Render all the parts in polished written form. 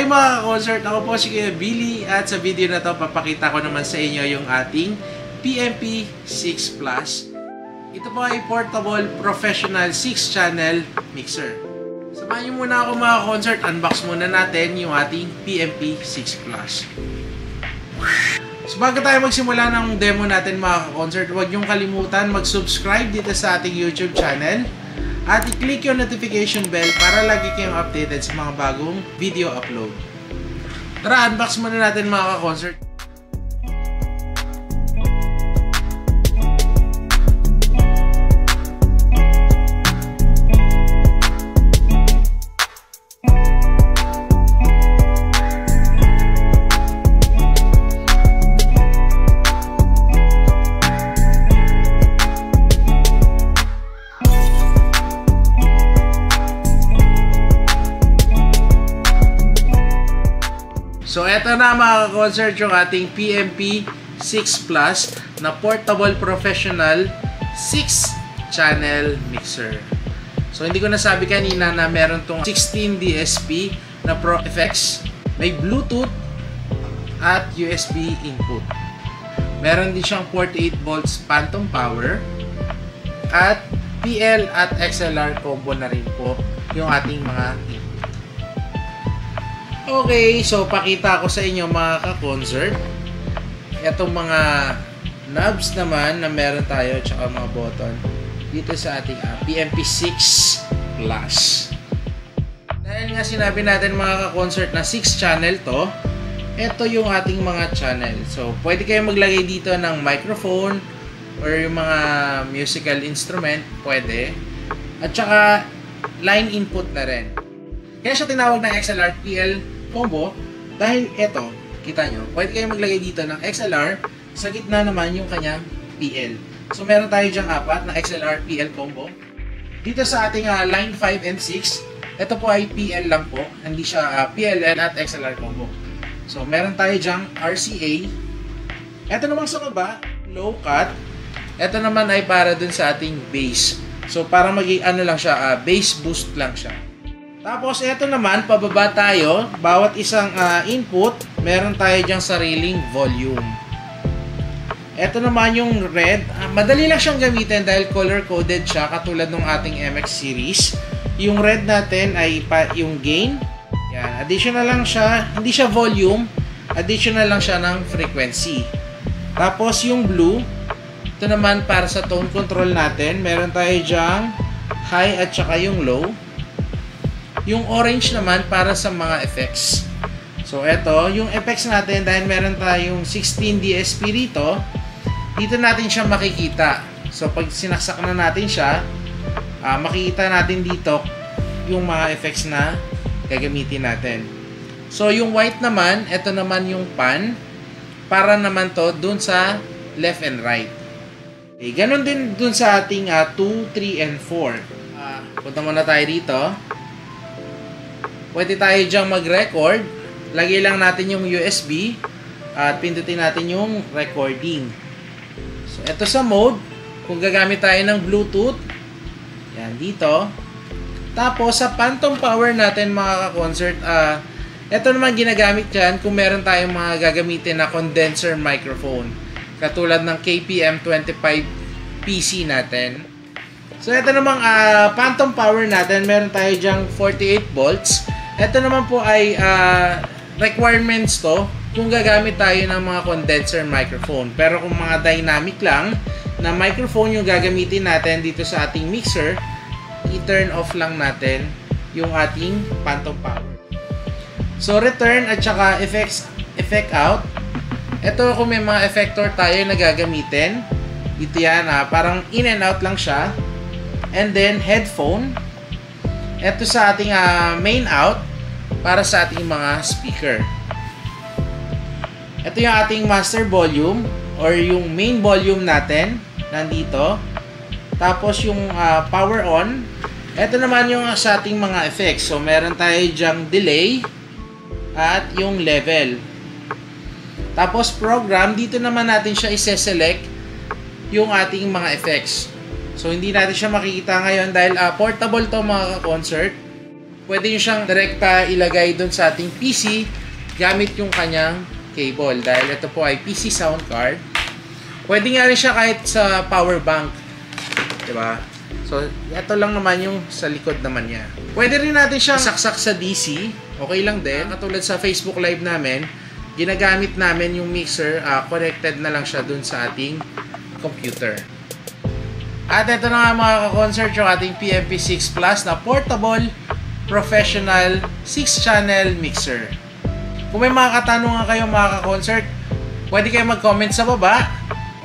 Hi mga concert, ako po si Kuya Billy at sa video na to papakita ko naman sa inyo yung ating PMP 6 Plus. Ito po ay portable professional 6-channel mixer. Samahan niyo muna ako mga concert, unbox muna natin yung ating PMP 6 Plus. So bago tayo magsimula ng demo natin mga concert, huwag niyong kalimutan mag-subscribe dito sa ating YouTube channel. At i-click yung notification bell para lagi kayong updated sa mga bagong video upload. Tara, unbox muna natin mga ka-concert. So eto na mga ka-concert yung ating PMP 6 Plus na portable professional 6-channel mixer. So hindi ko nasabi kanina na meron tong 16 DSP na Pro Effects, may Bluetooth at USB input. Meron din siyang 48 volts phantom power at PL at XLR combo na rin po yung ating mga input. Okay, so pakita ko sa inyo mga ka-concert. Itong mga knobs naman na meron tayo tsaka mga button dito sa ating PMP 6 Plus. Dahil nga sinabi natin mga ka-concert na 6-channel to, ito yung ating mga channel. So, pwede kayo maglagay dito ng microphone or yung mga musical instrument, pwede. At tsaka line input na rin. Kaya siya tinawag na XLR PL combo dahil ito, kita nyo, pwede kayo maglagay dito ng XLR, sa gitna naman yung kanyang PL. So meron tayo dyang apat na XLR PL combo. Dito sa ating line 5 and 6, ito po ay PL lang po, hindi siya PLL at XLR combo. So meron tayo dyang RCA. Ito naman sa baba, low cut. Ito naman ay para dun sa ating bass. So para maging ano lang siya, bass boost lang siya. Tapos, ito naman, pababa tayo. Bawat isang input, meron tayo dyang sariling volume. Ito naman yung red. Madali lang siyang gamitin dahil color-coded siya, katulad ng ating MX series. Yung red natin ay yung gain. Yan. Additional lang siya. Hindi siya volume. Additional lang siya ng frequency. Tapos, yung blue, ito naman para sa tone control natin. Meron tayo dyang high at saka yung low. Yung orange naman para sa mga effects. So, eto, yung effects natin, dahil meron tayong 16 DSP rito, dito natin siya makikita. So, pag sinaksak na natin siya, makikita natin dito yung mga effects na gagamitin natin. So, yung white naman, eto naman yung pan, para naman to dun sa left and right. Okay, ganun din dun sa ating 2, 3, and 4. Punta muna tayo dito. Pwede tayo dyang mag-record. Lagay lang natin yung USB at pindutin natin yung recording. So, ito sa mode, kung gagamit tayo ng Bluetooth, yan dito. Tapos, sa phantom power natin mga ka-concert, ito naman ginagamit dyan kung meron tayong mga gagamitin na condenser microphone. Katulad ng KPM25 PC natin. So, ito namang phantom power natin, meron tayo dyang 48 volts. Ito naman po ay requirements to kung gagamit tayo ng mga condenser microphone. Pero kung mga dynamic lang na microphone yung gagamitin natin dito sa ating mixer, i-turn off lang natin yung ating phantom power. So return at saka effect out. Ito kung may mga effector tayo na gagamitin. Dito yan, parang in and out lang siya. And then headphone. Ito sa ating main out para sa ating mga speaker. Ito yung ating master volume or yung main volume natin nandito. Tapos yung power on. Ito naman yung sa ating mga effects. So meron tayo dyang delay at yung level. Tapos program, dito naman natin siya i-select yung ating mga effects. So hindi natin siya makikita ngayon dahil portable to mga ka-concert. Pwede nyo siyang direkta ilagay dun sa ating PC gamit yung kanyang cable. Dahil ito po ay PC sound card. Pwede nga rin siya kahit sa power bank. Diba? So, ito lang naman yung sa likod naman niya. Pwede rin natin siyang saksak sa DC. Okay lang din. Katulad sa Facebook Live namin, ginagamit namin yung mixer, connected na lang siya dun sa ating computer. At ito na nga mga ka-concert, yung ating PMP6 Plus na portable, professional, 6-channel mixer. Kung may mga katanungan kayo mga ka-concert, pwede kayo mag-comment sa baba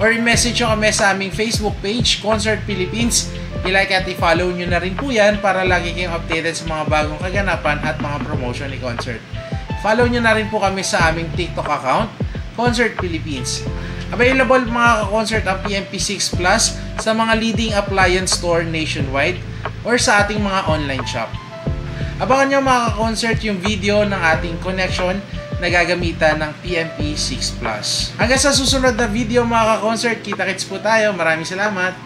or i-message nyo kami sa aming Facebook page, Concert Philippines. I-like at i-follow nyo na rin po yan para lagi kayong updated sa mga bagong kaganapan at mga promotion ni Concert. Follow nyo na rin po kami sa aming TikTok account, Concert Philippines. Available mga ka-concert ang PMP6 Plus sa mga leading appliance store nationwide or sa ating mga online shop. Abangan nyo mga ka-concert yung video ng ating connection na gagamitan ng PMP6 Plus. Hanggang sa susunod na video mga ka-concert, kita-kits po tayo. Maraming salamat.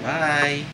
Bye!